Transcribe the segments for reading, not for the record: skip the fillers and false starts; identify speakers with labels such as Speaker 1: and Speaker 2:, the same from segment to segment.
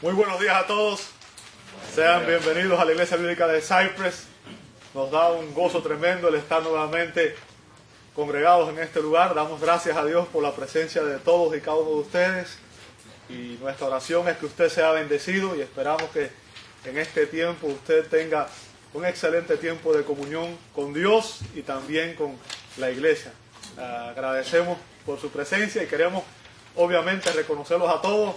Speaker 1: Muy buenos días a todos. Sean bienvenidos a la Iglesia Bíblica de Cypress. Nos da un gozo tremendo el estar nuevamente congregados en este lugar. Damos gracias a Dios por la presencia de todos y cada uno de ustedes. Y nuestra oración es que usted sea bendecido y esperamos que en este tiempo usted tenga un excelente tiempo de comunión con Dios y también con la iglesia. Agradecemos por su presencia y queremos obviamente reconocerlos a todos.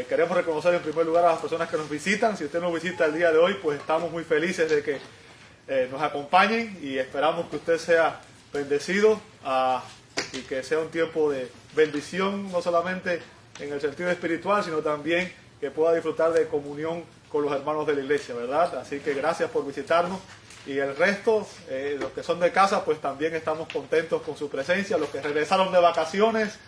Speaker 1: Queremos reconocer en primer lugar a las personas que nos visitan. Si usted nos visita el día de hoy, pues estamos muy felices de que nos acompañen y esperamos que usted sea bendecido y que sea un tiempo de bendición, no solamente en el sentido espiritual, sino también que pueda disfrutar de comunión con los hermanos de la iglesia, ¿verdad? Así que gracias por visitarnos. Y el resto, los que son de casa, pues también estamos contentos con su presencia. Los que regresaron de vacaciones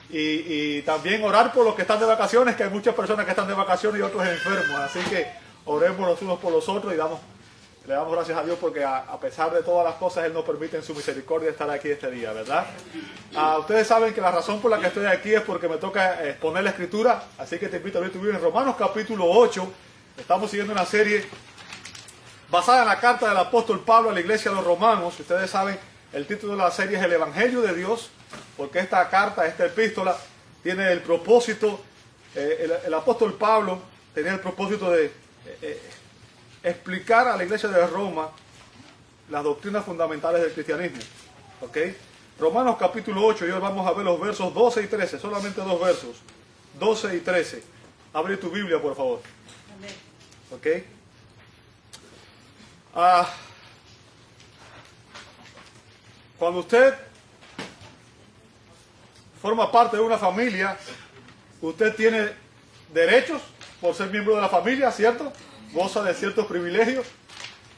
Speaker 1: y también orar por los que están de vacaciones, que hay muchas personas que están de vacaciones y otros enfermos. Así que oremos los unos por los otros y le damos gracias a Dios porque a pesar de todas las cosas, Él nos permite en su misericordia estar aquí este día, ¿verdad? Ustedes saben que la razón por la que estoy aquí es porque me toca exponer la Escritura. Así que te invito a abrir tu Biblia en Romanos capítulo 8. Estamos siguiendo una serie basada en la carta del apóstol Pablo a la iglesia de los romanos. Ustedes saben, el título de la serie es El Evangelio de Dios, porque esta carta, esta epístola, tiene el propósito, el apóstol Pablo tenía el propósito de explicar a la iglesia de Roma las doctrinas fundamentales del cristianismo. ¿Ok? Romanos capítulo 8, y hoy vamos a ver los versos 12 y 13, solamente dos versos, 12 y 13. Abre tu Biblia, por favor. ¿Ok? Cuando usted forma parte de una familia, usted tiene derechos por ser miembro de la familia, ¿cierto? Goza de ciertos privilegios.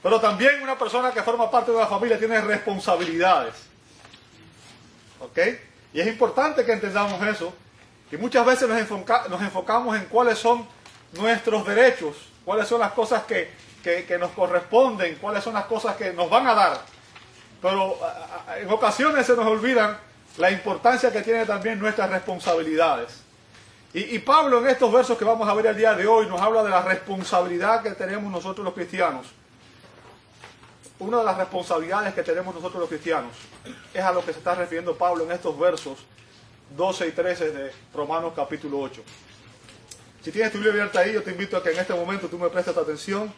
Speaker 1: Pero también una persona que forma parte de la familia tiene responsabilidades. ¿Ok? Y es importante que entendamos eso. Y muchas veces nos enfocamos en cuáles son nuestros derechos, cuáles son las cosas que nos corresponden, cuáles son las cosas que nos van a dar. Pero en ocasiones se nos olvidan la importancia que tienen también nuestras responsabilidades. Y Pablo en estos versos que vamos a ver el día de hoy nos habla de la responsabilidad que tenemos nosotros los cristianos. Una de las responsabilidades que tenemos nosotros los cristianos es a lo que se está refiriendo Pablo en estos versos 12 y 13 de Romanos capítulo 8. Si tienes tu Biblia abierta ahí, yo te invito a que en este momento tú me prestes atención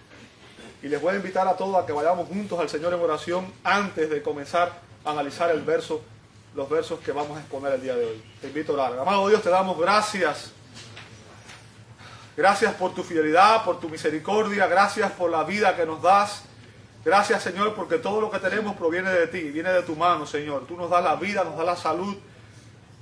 Speaker 1: y les voy a invitar a todos a que vayamos juntos al Señor en oración antes de comenzar a analizar los versos que vamos a exponer el día de hoy. Te invito a orar. Amado Dios, te damos gracias. Gracias por tu fidelidad, por tu misericordia, gracias por la vida que nos das. Gracias, Señor, porque todo lo que tenemos proviene de ti, viene de tu mano, Señor. Tú nos das la vida, nos das la salud,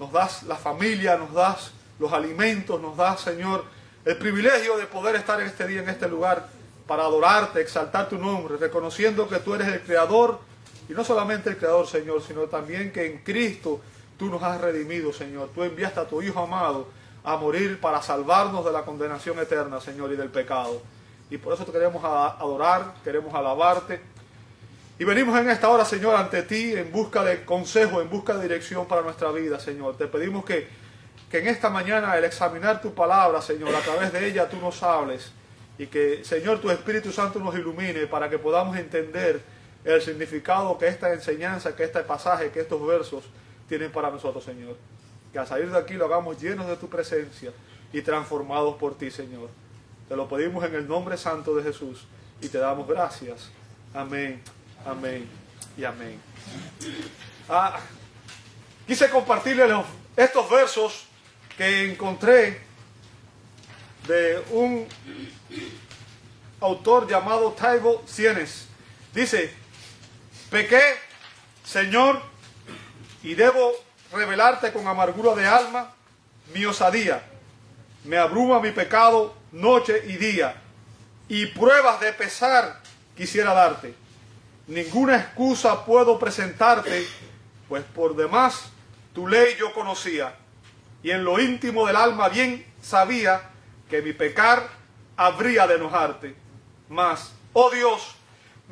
Speaker 1: nos das la familia, nos das los alimentos, nos das, Señor, el privilegio de poder estar en este día, en este lugar, para adorarte, exaltar tu nombre, reconociendo que tú eres el Creador, y no solamente el Creador, Señor, sino también que en Cristo tú nos has redimido, Señor. Tú enviaste a tu Hijo amado a morir para salvarnos de la condenación eterna, Señor, y del pecado. Y por eso te queremos adorar, queremos alabarte. Y venimos en esta hora, Señor, ante ti en busca de consejo, en busca de dirección para nuestra vida, Señor. Te pedimos que en esta mañana, al examinar tu palabra, Señor, a través de ella tú nos hables. Y que, Señor, tu Espíritu Santo nos ilumine para que podamos entender el significado que esta enseñanza, que este pasaje, que estos versos tienen para nosotros, Señor. Que al salir de aquí lo hagamos llenos de tu presencia y transformados por ti, Señor. Te lo pedimos en el nombre santo de Jesús y te damos gracias. Amén, amén y amén. Quise compartirles estos versos que encontré de un autor llamado Taibo Sienes. Dice: pequé, Señor, y debo revelarte con amargura de alma mi osadía. Me abruma mi pecado noche y día, y pruebas de pesar quisiera darte. Ninguna excusa puedo presentarte, pues por demás tu ley yo conocía, y en lo íntimo del alma bien sabía que mi pecar habría de enojarte. Mas, oh Dios,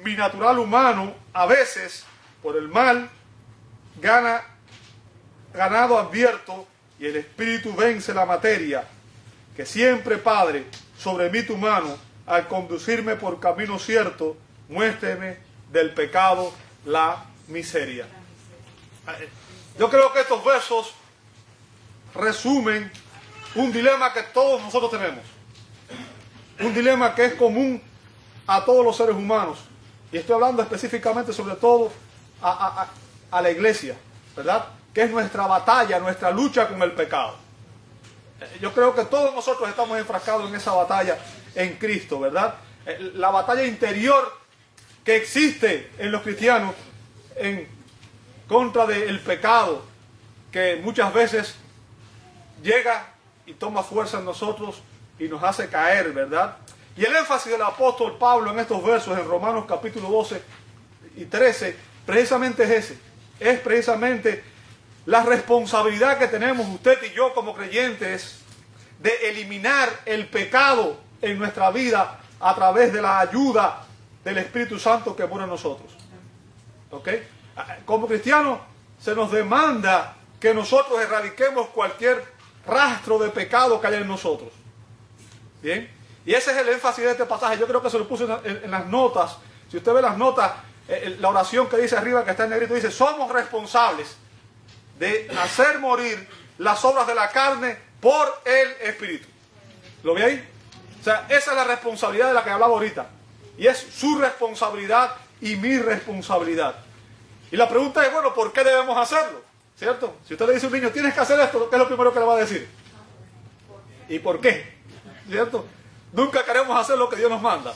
Speaker 1: mi natural humano a veces por el mal ganado advierto, y el espíritu vence la materia, que siempre, Padre, sobre mí tu mano, al conducirme por camino cierto, muéstrame del pecado la miseria. Yo creo que estos versos resumen un dilema que todos nosotros tenemos. Un dilema que es común a todos los seres humanos. Y estoy hablando específicamente sobre todo a la iglesia, ¿verdad? Que es nuestra batalla, nuestra lucha con el pecado. Yo creo que todos nosotros estamos enfrascados en esa batalla en Cristo, ¿verdad? La batalla interior que existe en los cristianos en contra del pecado, que muchas veces llega y toma fuerza en nosotros y nos hace caer, ¿verdad? Y el énfasis del apóstol Pablo en estos versos, en Romanos capítulo 12 y 13, precisamente es ese. Es precisamente la responsabilidad que tenemos usted y yo como creyentes de eliminar el pecado en nuestra vida a través de la ayuda del Espíritu Santo que mora en nosotros. ¿Ok? Como cristianos se nos demanda que nosotros erradiquemos cualquier rastro de pecado que haya en nosotros. Bien, y ese es el énfasis de este pasaje. Yo creo que se lo puse en las notas. Si usted ve las notas, la oración que dice arriba, que está en negrito, dice: somos responsables de hacer morir las obras de la carne por el Espíritu. ¿Lo ve ahí? O sea, esa es la responsabilidad de la que hablaba ahorita. Y es su responsabilidad y mi responsabilidad. Y la pregunta es, bueno, ¿por qué debemos hacerlo? ¿Cierto? Si usted le dice a un niño, tienes que hacer esto, ¿qué es lo primero que le va a decir? ¿Y por qué? ¿Cierto? Nunca queremos hacer lo que Dios nos manda.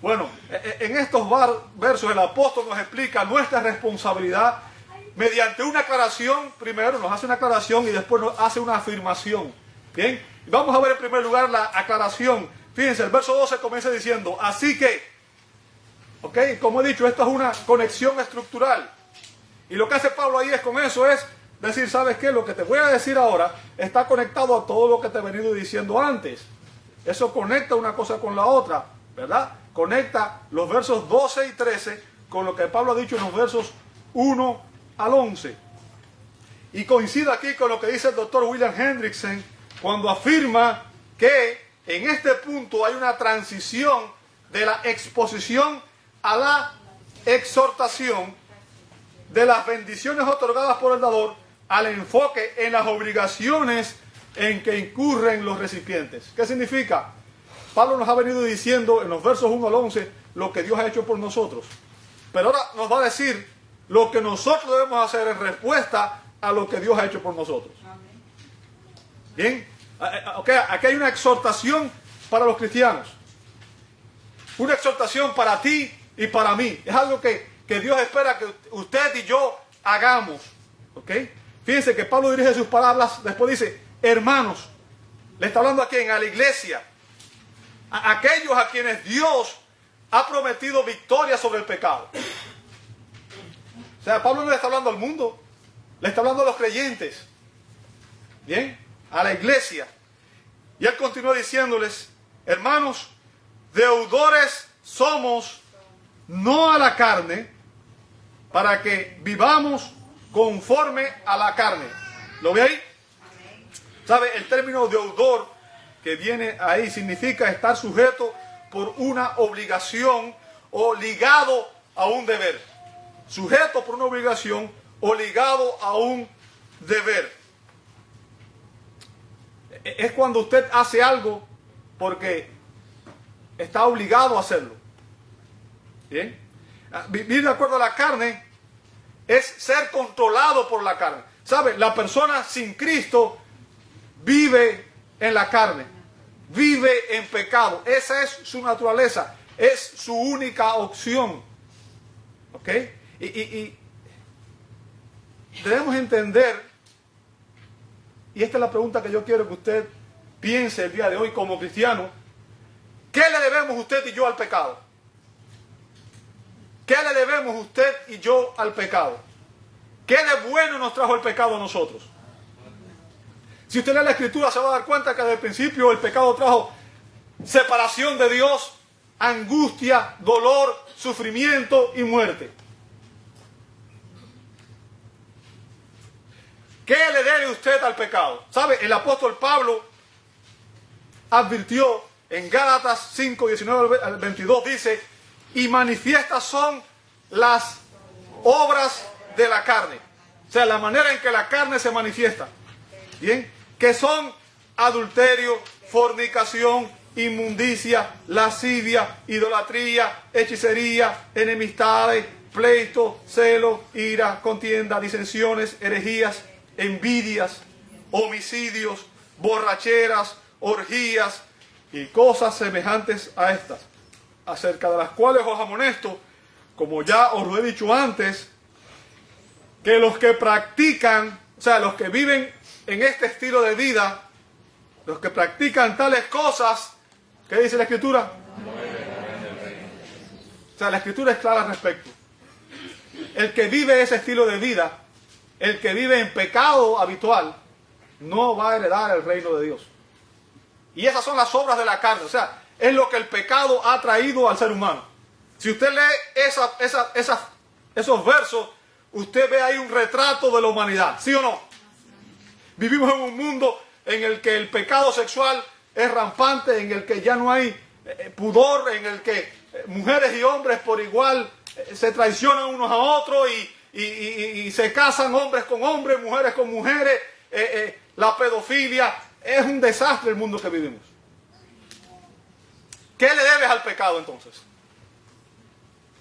Speaker 1: Bueno, en estos versos el apóstol nos explica nuestra responsabilidad mediante una aclaración. Primero nos hace una aclaración y después nos hace una afirmación. Bien, vamos a ver en primer lugar la aclaración. Fíjense, el verso 12 comienza diciendo: así que, ok, como he dicho, esto es una conexión estructural. Y lo que hace Pablo ahí es con eso es decir, ¿sabes qué? Lo que te voy a decir ahora está conectado a todo lo que te he venido diciendo antes. Eso conecta una cosa con la otra, ¿verdad? Conecta los versos 12 y 13 con lo que Pablo ha dicho en los versos 1 al 11. Y coincide aquí con lo que dice el doctor William Hendrickson cuando afirma que en este punto hay una transición de la exposición a la exhortación, de las bendiciones otorgadas por el dador al enfoque en las obligaciones en que incurren los recipientes. ¿Qué significa? Pablo nos ha venido diciendo en los versos 1 al 11 lo que Dios ha hecho por nosotros. Pero ahora nos va a decir lo que nosotros debemos hacer en respuesta a lo que Dios ha hecho por nosotros. Bien, okay, aquí hay una exhortación para los cristianos. Una exhortación para ti y para mí. Es algo que Dios espera que usted y yo hagamos. ¿Ok? Fíjense que Pablo dirige sus palabras, después dice, hermanos, le está hablando a quién, a la iglesia, a aquellos a quienes Dios ha prometido victoria sobre el pecado. O sea, Pablo no le está hablando al mundo, le está hablando a los creyentes. Bien, a la iglesia. Y él continúa diciéndoles, hermanos, deudores somos, no a la carne, para que vivamos conforme a la carne. ¿Lo ve ahí? ¿Sabe? El término deudor que viene ahí significa estar sujeto por una obligación o ligado a un deber. Sujeto por una obligación o ligado a un deber. Es cuando usted hace algo porque está obligado a hacerlo. ¿Bien? Vivir de acuerdo a la carne es ser controlado por la carne. ¿Sabe? La persona sin Cristo vive en la carne, vive en pecado. Esa es su naturaleza, es su única opción. ¿Ok? Y debemos entender, y esta es la pregunta que yo quiero que usted piense el día de hoy como cristiano: ¿qué le debemos usted y yo al pecado? ¿Qué le debemos usted y yo al pecado? ¿Qué de bueno nos trajo el pecado a nosotros? Si usted lee la Escritura se va a dar cuenta que desde el principio el pecado trajo separación de Dios, angustia, dolor, sufrimiento y muerte. ¿Qué le debe usted al pecado? ¿Sabe? El apóstol Pablo advirtió en Gálatas 5, 19 al 22 dice, y manifiestas son las obras de la carne. O sea, la manera en que la carne se manifiesta. Bien, que son adulterio, fornicación, inmundicia, lascivia, idolatría, hechicería, enemistades, pleito, celo, ira, contienda, disensiones, herejías, envidias, homicidios, borracheras, orgías y cosas semejantes a estas, acerca de las cuales os amonesto, como ya os lo he dicho antes, que los que practican, o sea, los que viven en este estilo de vida, los que practican tales cosas, ¿qué dice la Escritura? O sea, la Escritura es clara al respecto. El que vive ese estilo de vida, el que vive en pecado habitual, no va a heredar el reino de Dios. Y esas son las obras de la carne, o sea, es lo que el pecado ha traído al ser humano. Si usted lee esos versos, usted ve ahí un retrato de la humanidad, ¿sí o no? Vivimos en un mundo en el que el pecado sexual es rampante, en el que ya no hay pudor, en el que mujeres y hombres por igual se traicionan unos a otros y se casan hombres con hombres, mujeres con mujeres, la pedofilia. Es un desastre el mundo que vivimos. ¿Qué le debes al pecado entonces?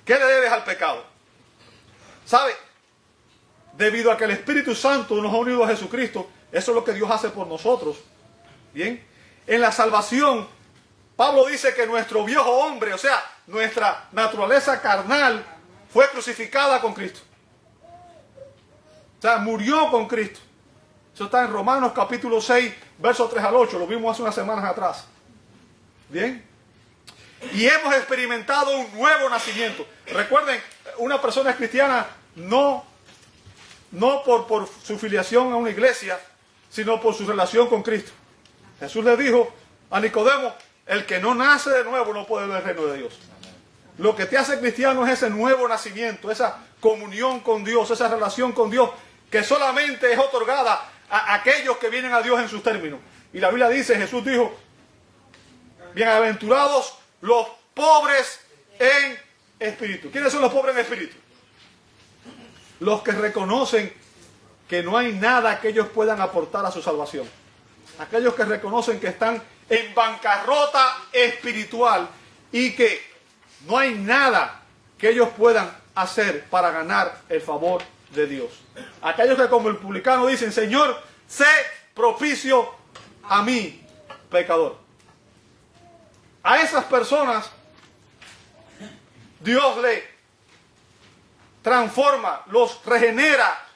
Speaker 1: ¿Qué le debes al pecado? ¿Sabe? Debido a que el Espíritu Santo nos ha unido a Jesucristo, eso es lo que Dios hace por nosotros. Bien, en la salvación, Pablo dice que nuestro viejo hombre, o sea, nuestra naturaleza carnal, fue crucificada con Cristo. O sea, murió con Cristo. Eso está en Romanos capítulo 6, versos 3 al 8. Lo vimos hace unas semanas atrás. Bien. Y hemos experimentado un nuevo nacimiento. Recuerden, una persona cristiana no por su filiación a una iglesia, sino por su relación con Cristo. Jesús le dijo a Nicodemo, el que no nace de nuevo no puede ver el reino de Dios. Lo que te hace cristiano es ese nuevo nacimiento, esa comunión con Dios, esa relación con Dios, que solamente es otorgada a aquellos que vienen a Dios en sus términos. Y la Biblia dice, Jesús dijo, bienaventurados los pobres en espíritu. ¿Quiénes son los pobres en espíritu? Los que reconocen que no hay nada que ellos puedan aportar a su salvación. Aquellos que reconocen que están en bancarrota espiritual y que no hay nada que ellos puedan hacer para ganar el favor de Dios. Aquellos que como el publicano dicen, Señor, sé propicio a mí, pecador. A esas personas Dios le transforma, los regenera,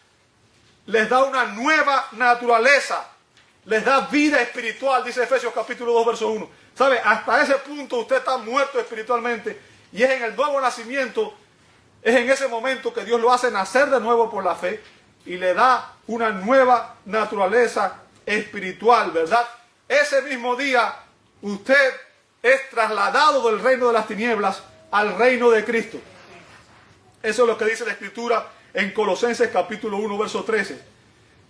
Speaker 1: les da una nueva naturaleza, les da vida espiritual, dice Efesios capítulo 2, verso 1. ¿Sabe? Hasta ese punto usted está muerto espiritualmente y es en el nuevo nacimiento, es en ese momento que Dios lo hace nacer de nuevo por la fe y le da una nueva naturaleza espiritual, ¿verdad? Ese mismo día usted es trasladado del reino de las tinieblas al reino de Cristo. Eso es lo que dice la Escritura en Colosenses capítulo 1, verso 13.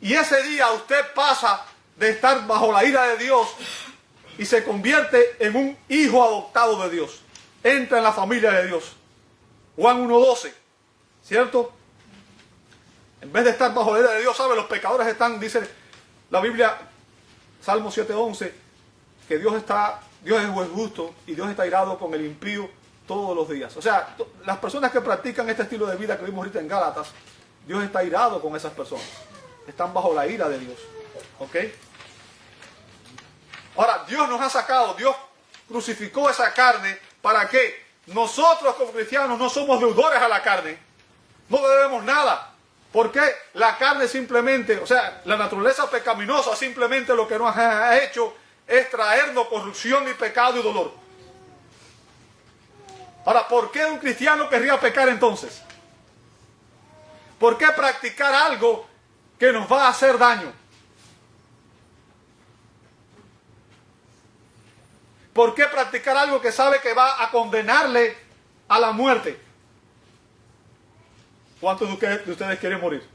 Speaker 1: Y ese día usted pasa de estar bajo la ira de Dios y se convierte en un hijo adoptado de Dios. Entra en la familia de Dios. Juan 1:12, ¿cierto? En vez de estar bajo la ira de Dios, ¿sabe? Los pecadores están, dice la Biblia, Salmo 7:11, que Dios es juez justo y Dios está irado con el impío todos los días. O sea, las personas que practican este estilo de vida que vimos ahorita en Gálatas, Dios está irado con esas personas. Están bajo la ira de Dios. ¿Ok? Ahora, Dios nos ha sacado, Dios crucificó esa carne para que nosotros como cristianos no somos deudores a la carne. No le debemos nada. Porque la carne simplemente, o sea, la naturaleza pecaminosa simplemente lo que nos ha hecho es traernos corrupción y pecado y dolor. Ahora, ¿por qué un cristiano querría pecar entonces? ¿Por qué practicar algo que nos va a hacer daño? ¿Por qué practicar algo que sabe que va a condenarle a la muerte? ¿Cuántos de ustedes quieren morir?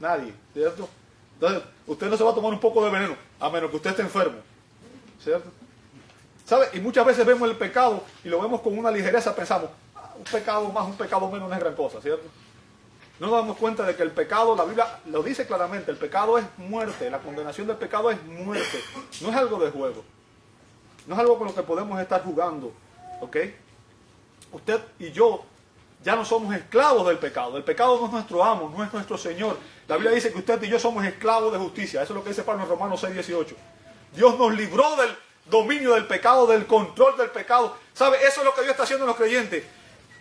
Speaker 1: Nadie, ¿cierto? Entonces, usted no se va a tomar un poco de veneno, a menos que usted esté enfermo, ¿cierto? ¿Sabe? Y muchas veces vemos el pecado y lo vemos con una ligereza, pensamos, un pecado más, un pecado menos no es gran cosa, ¿cierto? No nos damos cuenta de que el pecado, la Biblia lo dice claramente, el pecado es muerte, la condenación del pecado es muerte, no es algo de juego, no es algo con lo que podemos estar jugando, ¿ok? Usted y yo ya no somos esclavos del pecado, el pecado no es nuestro amo, no es nuestro Señor. La Biblia dice que usted y yo somos esclavos de justicia, eso es lo que dice Pablo en Romanos 6:18. Dios nos libró del dominio del pecado, del control del pecado. ¿Sabe? Eso es lo que Dios está haciendo en los creyentes.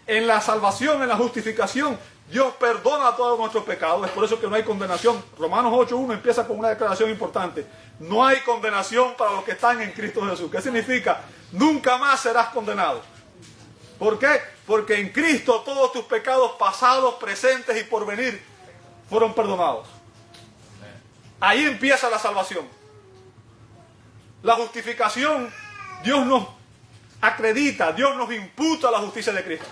Speaker 1: En la salvación, en la justificación, Dios perdona todos nuestros pecados. Es por eso que no hay condenación. Romanos 8:1 empieza con una declaración importante. No hay condenación para los que están en Cristo Jesús. ¿Qué significa? Nunca más serás condenado. ¿Por qué? Porque en Cristo todos tus pecados pasados, presentes y por venir fueron perdonados. Ahí empieza la salvación. La justificación, Dios nos acredita, Dios nos imputa la justicia de Cristo.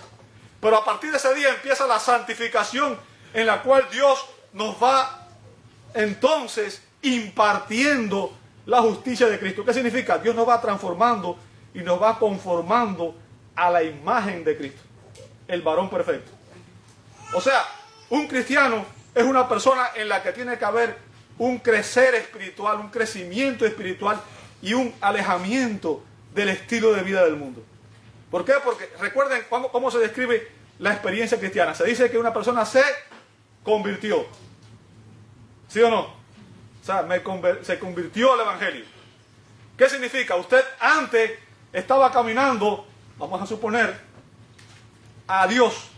Speaker 1: Pero a partir de ese día empieza la santificación, en la cual Dios nos va entonces impartiendo la justicia de Cristo. ¿Qué significa? Dios nos va transformando y nos va conformando a la imagen de Cristo, el varón perfecto. O sea, un cristiano es una persona en la que tiene que haber un crecer espiritual, un crecimiento espiritual y un alejamiento del estilo de vida del mundo. ¿Por qué? Porque recuerden cómo se describe la experiencia cristiana. Se dice que una persona se convirtió. ¿Sí o no? O sea, se convirtió al Evangelio. ¿Qué significa? Usted antes estaba caminando, vamos a suponer, a Dios.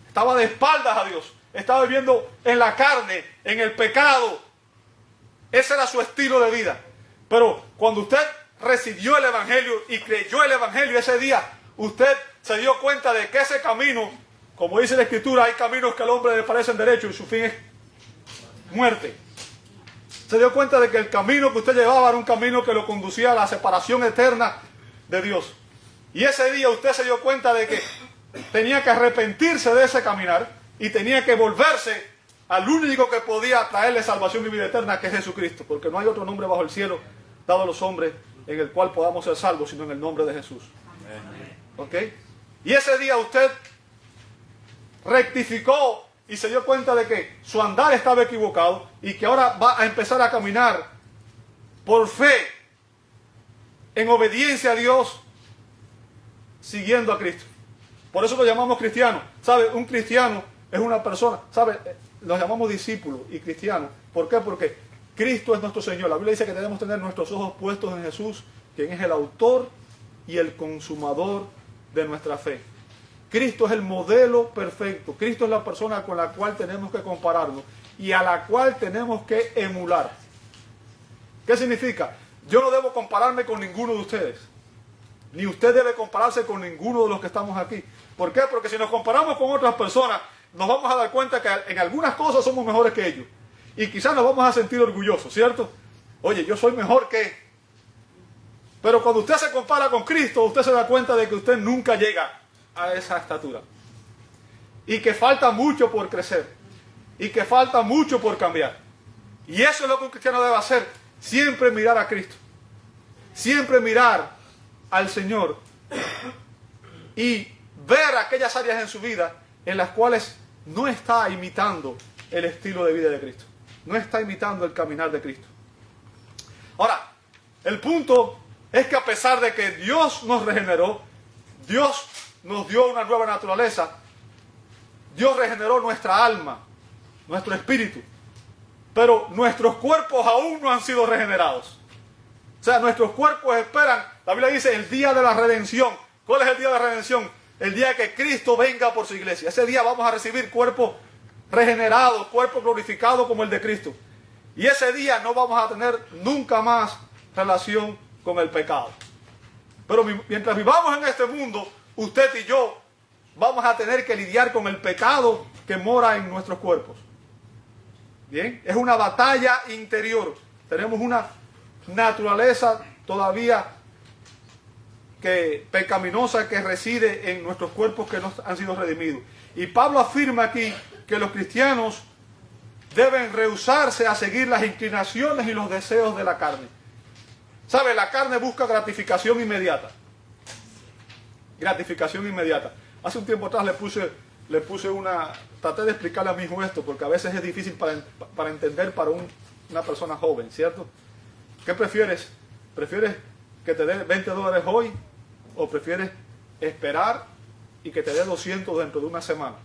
Speaker 1: Estaba de espaldas a Dios. Estaba viviendo en la carne, en el pecado. Ese era su estilo de vida. Pero cuando usted recibió el Evangelio y creyó el Evangelio ese día, usted se dio cuenta de que ese camino, como dice la Escritura, hay caminos que al hombre le parecen derechos y su fin es muerte. Se dio cuenta de que el camino que usted llevaba era un camino que lo conducía a la separación eterna de Dios. Y ese día usted se dio cuenta de que tenía que arrepentirse de ese caminar y tenía que volverse al único que podía traerle salvación y vida eterna, que es Jesucristo, porque no hay otro nombre bajo el cielo dado a los hombres en el cual podamos ser salvos, sino en el nombre de Jesús. ¿Ok? Y ese día usted rectificó y se dio cuenta de que su andar estaba equivocado y que ahora va a empezar a caminar por fe, en obediencia a Dios, siguiendo a Cristo. Por eso lo llamamos cristiano. ¿Sabe? Un cristiano es una persona, ¿sabe? Los llamamos discípulos y cristianos. ¿Por qué? Porque Cristo es nuestro Señor. La Biblia dice que debemos tener nuestros ojos puestos en Jesús, quien es el autor y el consumador de nuestra fe. Cristo es el modelo perfecto. Cristo es la persona con la cual tenemos que compararnos y a la cual tenemos que emular. ¿Qué significa? Yo no debo compararme con ninguno de ustedes. Ni usted debe compararse con ninguno de los que estamos aquí. ¿Por qué? Porque si nos comparamos con otras personas, nos vamos a dar cuenta que en algunas cosas somos mejores que ellos. Y quizás nos vamos a sentir orgullosos, ¿cierto? Oye, yo soy mejor que... Pero cuando usted se compara con Cristo, usted se da cuenta de que usted nunca llega a esa estatura. Y que falta mucho por crecer. Y que falta mucho por cambiar. Y eso es lo que un cristiano debe hacer. Siempre mirar a Cristo. Siempre mirar al Señor. Y ver aquellas áreas en su vida en las cuales no está imitando el estilo de vida de Cristo. No está imitando el caminar de Cristo. Ahora, el punto es que a pesar de que Dios nos regeneró, Dios nos dio una nueva naturaleza, Dios regeneró nuestra alma, nuestro espíritu, pero nuestros cuerpos aún no han sido regenerados. O sea, nuestros cuerpos esperan, la Biblia dice, el día de la redención. ¿Cuál es el día de la redención? El día que Cristo venga por su iglesia. Ese día vamos a recibir cuerpos regenerados, cuerpo glorificado como el de Cristo. Y ese día no vamos a tener nunca más relación con el pecado. Pero mientras vivamos en este mundo, usted y yo vamos a tener que lidiar con el pecado que mora en nuestros cuerpos. Bien, es una batalla interior. Tenemos una naturaleza todavía pecaminosa que reside en nuestros cuerpos que no han sido redimidos. Y Pablo afirma aquí que los cristianos deben rehusarse a seguir las inclinaciones y los deseos de la carne. ¿Sabe? La carne busca gratificación inmediata. Gratificación inmediata. Hace un tiempo atrás le puse traté de explicarle a mi hijo esto, porque a veces es difícil para entender para una persona joven, ¿cierto? ¿Qué prefieres? ¿Prefieres que te dé $20 hoy o prefieres esperar y que te dé 200 dentro de una semana?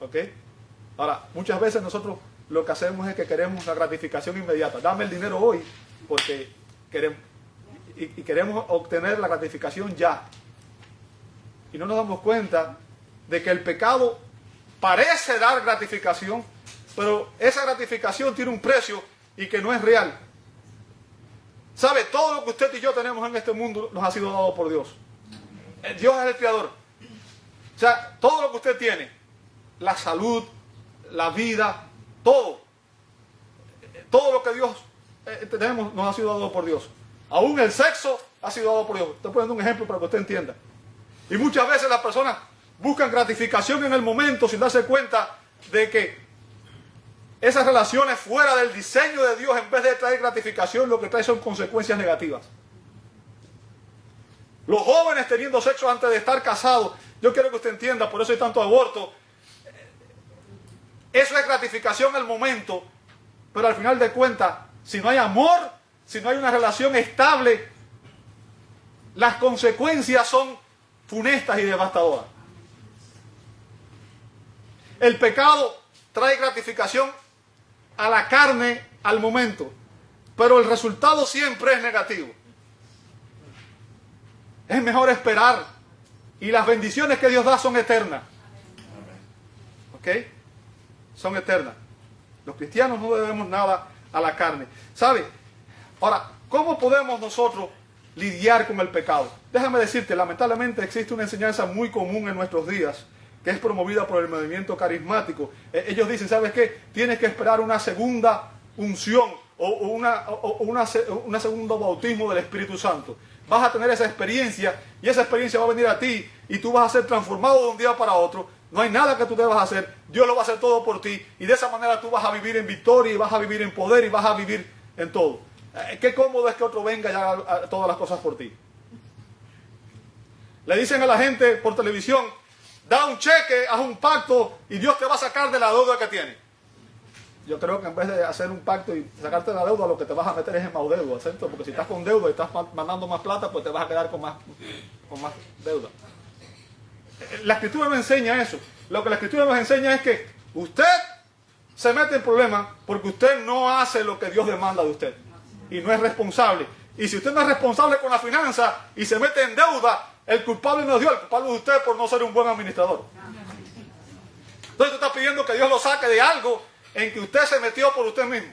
Speaker 1: ¿Ok? Ahora, muchas veces nosotros lo que hacemos es que queremos la gratificación inmediata. Dame el dinero hoy porque queremos obtener la gratificación ya. Y no nos damos cuenta de que el pecado parece dar gratificación, pero esa gratificación tiene un precio y que no es real. ¿Sabe? Todo lo que usted y yo tenemos en este mundo nos ha sido dado por Dios. Dios es el creador. O sea, todo lo que usted tiene, la salud, la vida, todo lo que Dios tenemos nos ha sido dado por Dios. Aún el sexo ha sido dado por Dios. Estoy poniendo un ejemplo para que usted entienda. Y muchas veces las personas buscan gratificación en el momento sin darse cuenta de que esas relaciones fuera del diseño de Dios, en vez de traer gratificación, lo que trae son consecuencias negativas. Los jóvenes teniendo sexo antes de estar casados, yo quiero que usted entienda, por eso hay tanto aborto. Eso es gratificación al momento, pero al final de cuentas, si no hay amor, si no hay una relación estable, las consecuencias son funestas y devastadoras. El pecado trae gratificación a la carne al momento, pero el resultado siempre es negativo. Es mejor esperar, y las bendiciones que Dios da son eternas. ¿Ok? Son eternas. Los cristianos no debemos nada a la carne. ¿Sabe? Ahora, ¿cómo podemos nosotros lidiar con el pecado? Déjame decirte, lamentablemente existe una enseñanza muy común en nuestros días, que es promovida por el movimiento carismático. Ellos dicen, ¿sabes qué? Tienes que esperar una segunda unción o una segundo bautismo del Espíritu Santo. Vas a tener esa experiencia y esa experiencia va a venir a ti y tú vas a ser transformado de un día para otro. No hay nada que tú debas hacer. Dios lo va a hacer todo por ti y de esa manera tú vas a vivir en victoria y vas a vivir en poder y vas a vivir en todo. Qué cómodo es que otro venga y haga todas las cosas por ti. Le dicen a la gente por televisión, da un cheque, haz un pacto y Dios te va a sacar de la deuda que tienes. Yo creo que en vez de hacer un pacto y sacarte de la deuda, lo que te vas a meter es en más deuda, ¿cierto? Porque si estás con deuda y estás mandando más plata, pues te vas a quedar con más deuda. La Escritura nos enseña eso. Lo que la Escritura nos enseña es que usted se mete en problemas porque usted no hace lo que Dios demanda de usted. Y no es responsable. Y si usted no es responsable con la finanza y se mete en deuda, el culpable no es Dios, el culpable es usted por no ser un buen administrador. Entonces tú estás pidiendo que Dios lo saque de algo en que usted se metió por usted mismo.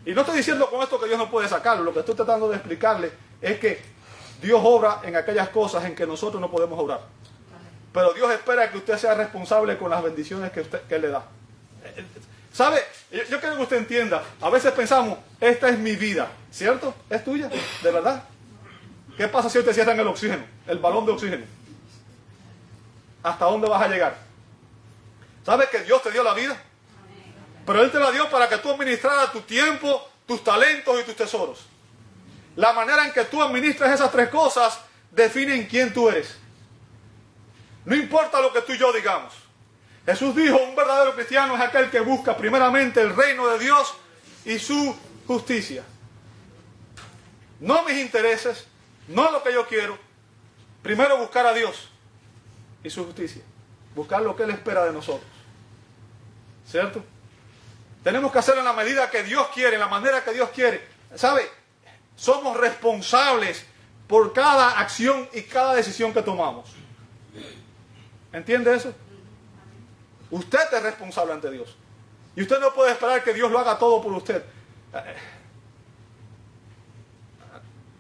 Speaker 1: Y no estoy diciendo con esto que Dios no puede sacarlo. Lo que estoy tratando de explicarle es que Dios obra en aquellas cosas en que nosotros no podemos obrar. Pero Dios espera que usted sea responsable con las bendiciones que Él le da. ¿Sabe? Yo quiero que usted entienda. A veces pensamos, esta es mi vida. ¿Cierto? ¿Es tuya? ¿De verdad? ¿Qué pasa si hoy te cierran el oxígeno? El balón de oxígeno. ¿Hasta dónde vas a llegar? ¿Sabes que Dios te dio la vida? Pero Él te la dio para que tú administraras tu tiempo, tus talentos y tus tesoros. La manera en que tú administras esas tres cosas definen quién tú eres. No importa lo que tú y yo digamos. Jesús dijo, un verdadero cristiano es aquel que busca primeramente el reino de Dios y su justicia. No mis intereses, no lo que yo quiero. Primero buscar a Dios y su justicia. Buscar lo que Él espera de nosotros. ¿Cierto? Tenemos que hacerlo en la medida que Dios quiere, en la manera que Dios quiere. ¿Sabe? Somos responsables por cada acción y cada decisión que tomamos. ¿Entiende eso? Usted es responsable ante Dios. Y usted no puede esperar que Dios lo haga todo por usted.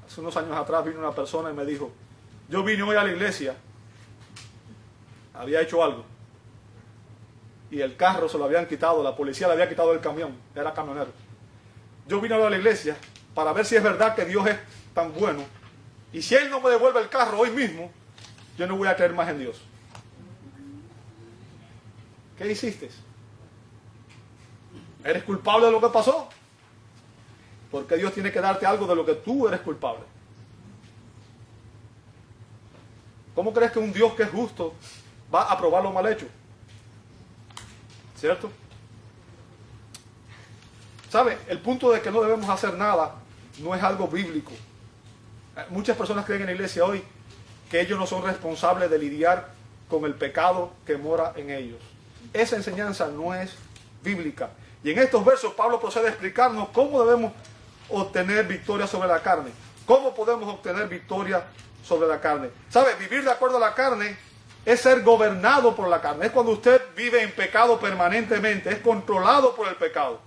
Speaker 1: Hace unos años atrás vino una persona y me dijo, yo vine hoy a la iglesia, había hecho algo. Y el carro se lo habían quitado, la policía le había quitado el camión, era camionero. Yo vine hoy a la iglesia para ver si es verdad que Dios es tan bueno. Y si Él no me devuelve el carro hoy mismo, yo no voy a creer más en Dios. ¿Qué hiciste? ¿Eres culpable de lo que pasó? ¿Por qué Dios tiene que darte algo de lo que tú eres culpable? ¿Cómo crees que un Dios que es justo va a aprobar lo mal hecho? ¿Cierto? ¿Sabe? El punto de que no debemos hacer nada no es algo bíblico. Muchas personas creen en la iglesia hoy que ellos no son responsables de lidiar con el pecado que mora en ellos. Esa enseñanza no es bíblica. Y en estos versos Pablo procede a explicarnos cómo debemos obtener victoria sobre la carne. ¿Cómo podemos obtener victoria sobre la carne? ¿Sabe? Vivir de acuerdo a la carne es ser gobernado por la carne. Es cuando usted vive en pecado permanentemente. Es controlado por el pecado.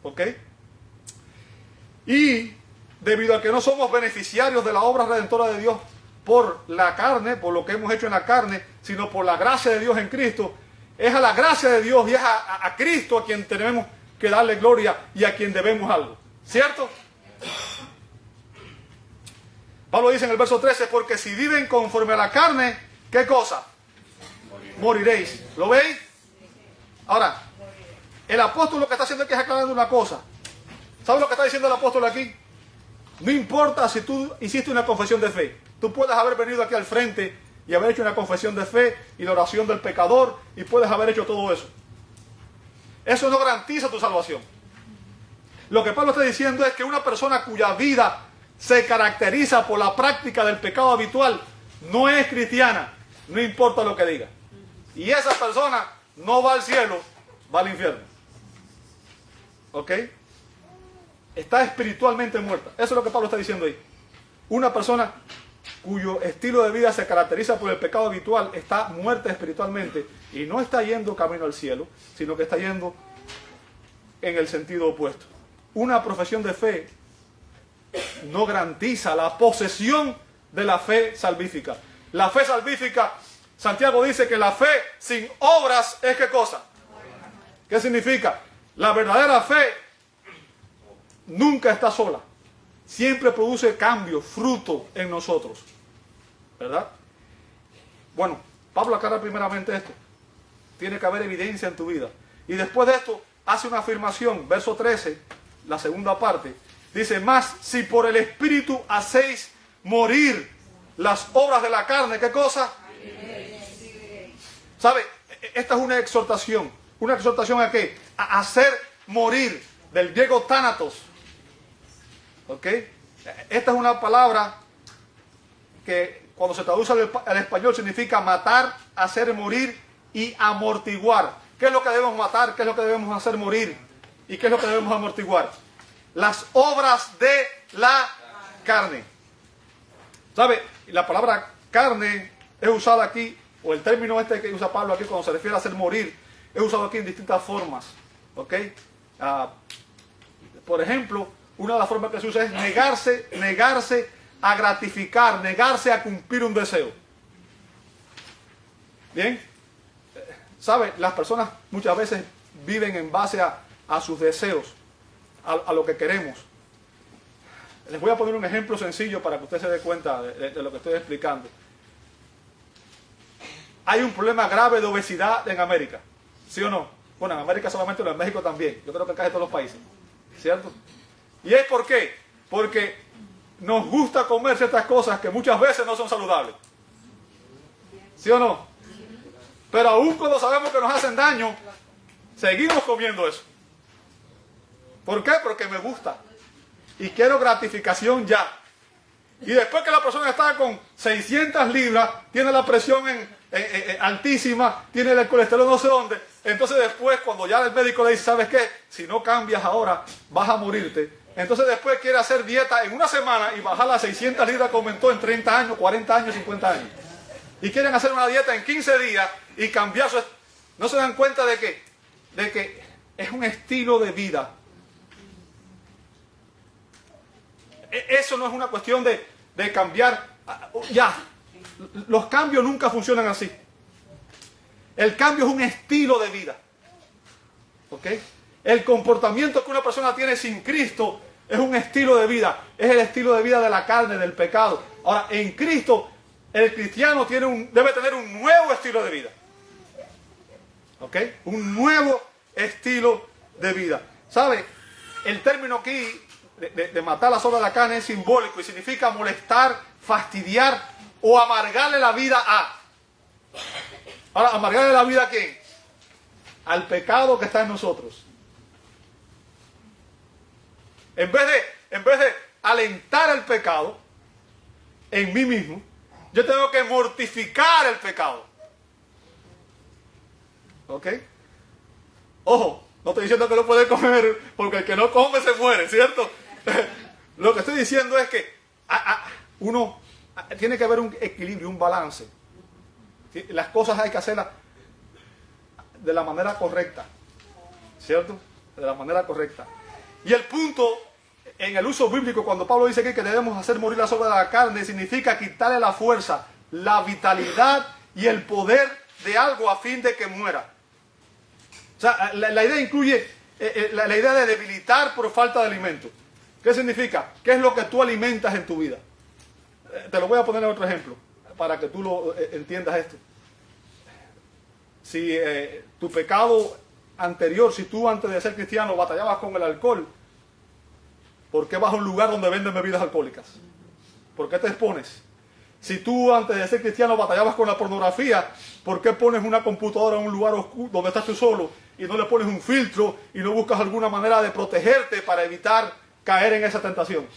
Speaker 1: ¿Ok? Y debido a que no somos beneficiarios de la obra redentora de Dios por la carne, por lo que hemos hecho en la carne, sino por la gracia de Dios en Cristo, es a la gracia de Dios y es a Cristo a quien tenemos que darle gloria y a quien debemos algo. ¿Cierto? Pablo dice en el verso 13, porque si viven conforme a la carne, ¿qué cosa? Moriréis. ¿Lo veis? Ahora, el apóstol lo que está haciendo es que está aclarando una cosa. ¿Sabe lo que está diciendo el apóstol aquí? No importa si tú hiciste una confesión de fe. Tú puedes haber venido aquí al frente y haber hecho una confesión de fe y la oración del pecador y puedes haber hecho todo eso. Eso no garantiza tu salvación. Lo que Pablo está diciendo es que una persona cuya vida se caracteriza por la práctica del pecado habitual no es cristiana, no importa lo que diga. Y esa persona no va al cielo, va al infierno. ¿Ok? Está espiritualmente muerta. Eso es lo que Pablo está diciendo ahí. Una persona cuyo estilo de vida se caracteriza por el pecado habitual está muerta espiritualmente y no está yendo camino al cielo, sino que está yendo en el sentido opuesto. Una profesión de fe no garantiza la posesión de la fe salvífica. La fe salvífica, Santiago dice que la fe sin obras es ¿qué cosa? ¿Qué significa? La verdadera fe nunca está sola. Siempre produce cambio, fruto en nosotros. ¿Verdad? Bueno, Pablo aclara primeramente esto. Tiene que haber evidencia en tu vida. Y después de esto hace una afirmación, verso 13, la segunda parte. Dice, mas si por el Espíritu hacéis morir las obras de la carne, ¿qué cosa? ¿Sabe? Esta es una exhortación. ¿Una exhortación a qué? A hacer morir, del griego tánatos. ¿Ok? Esta es una palabra que cuando se traduce al español significa matar, hacer morir y amortiguar. ¿Qué es lo que debemos matar? ¿Qué es lo que debemos hacer morir? ¿Y qué es lo que debemos amortiguar? Las obras de la carne. ¿Sabe? La palabra carne es usada aquí, o el término este que usa Pablo aquí cuando se refiere a hacer morir, es usado aquí en distintas formas. ¿Ok? Por ejemplo, una de las formas que se usa es negarse a gratificar, negarse a cumplir un deseo. Bien, ¿sabe? Las personas muchas veces viven en base a sus deseos, a lo que queremos. Les voy a poner un ejemplo sencillo para que usted se dé cuenta de lo que estoy explicando. Hay un problema grave de obesidad en América, ¿sí o no? Bueno, en América solamente, pero en México también. Yo creo que en casi todos los países, ¿cierto? ¿Y es por qué? Porque nos gusta comer ciertas cosas que muchas veces no son saludables. ¿Sí o no? Pero aún cuando sabemos que nos hacen daño, seguimos comiendo eso. ¿Por qué? Porque me gusta. Y quiero gratificación ya. Y después que la persona está con 600 libras, tiene la presión altísima, tiene el colesterol no sé dónde, entonces después cuando ya el médico le dice, ¿sabes qué? Si no cambias ahora, vas a morirte. Entonces después quiere hacer dieta en una semana y bajar las 600 libras que aumentó en 30 años, 40 años, 50 años. Y quieren hacer una dieta en 15 días y cambiar su... No se dan cuenta de que es un estilo de vida. Eso no es una cuestión de cambiar. Ya, los cambios nunca funcionan así. El cambio es un estilo de vida. ¿Ok? El comportamiento que una persona tiene sin Cristo es un estilo de vida. Es el estilo de vida de la carne, del pecado. Ahora, en Cristo, el cristiano debe tener un nuevo estilo de vida. ¿Ok? Un nuevo estilo de vida. ¿Sabe? El término aquí de matar las obras de la carne es simbólico y significa molestar, fastidiar o amargarle la vida a. Ahora, ¿amargarle la vida a quién? Al pecado que está en nosotros. En vez de alentar el pecado en mí mismo, yo tengo que mortificar el pecado. ¿Ok? Ojo, no estoy diciendo que no puede comer, porque el que no come se muere, ¿cierto? Lo que estoy diciendo es que uno tiene que haber un equilibrio, un balance. ¿Sí? Las cosas hay que hacerlas de la manera correcta, ¿cierto? De la manera correcta. Y el punto en el uso bíblico, cuando Pablo dice que debemos hacer morir las obras de la carne, significa quitarle la fuerza, la vitalidad y el poder de algo a fin de que muera. O sea, la idea incluye la idea de debilitar por falta de alimento. ¿Qué significa? ¿Qué es lo que tú alimentas en tu vida? Te lo voy a poner en otro ejemplo, para que tú lo entiendas esto. Si tu pecado anterior, si tú antes de ser cristiano batallabas con el alcohol, ¿por qué vas a un lugar donde venden bebidas alcohólicas? ¿Por qué te expones? Si tú antes de ser cristiano batallabas con la pornografía, ¿por qué pones una computadora en un lugar oscuro donde estás tú solo y no le pones un filtro y no buscas alguna manera de protegerte para evitar caer en esa tentación?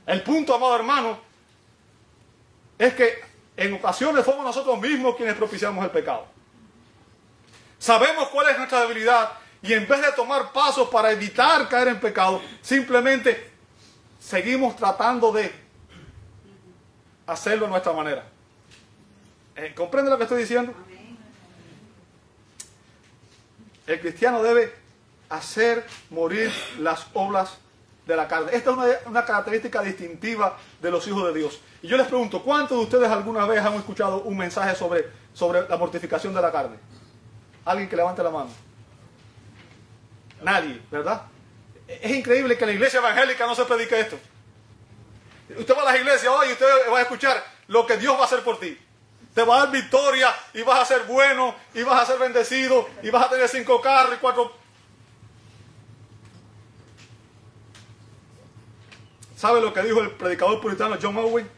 Speaker 1: El punto, amado hermano, es que en ocasiones somos nosotros mismos quienes propiciamos el pecado. Sabemos cuál es nuestra debilidad y en vez de tomar pasos para evitar caer en pecado, simplemente seguimos tratando de hacerlo a nuestra manera. ¿Comprende lo que estoy diciendo? El cristiano debe hacer morir las obras de la carne. Esta es una característica distintiva de los hijos de Dios. Y yo les pregunto, ¿cuántos de ustedes alguna vez han escuchado un mensaje sobre la mortificación de la carne? Alguien que levante la mano. Nadie, ¿verdad? Es increíble que en la iglesia evangélica no se predique esto. Usted va a las iglesias hoy y usted va a escuchar lo que Dios va a hacer por ti. Te va a dar victoria y vas a ser bueno y vas a ser bendecido y vas a tener 5 carros y 4... ¿Sabe lo que dijo el predicador puritano John Owen?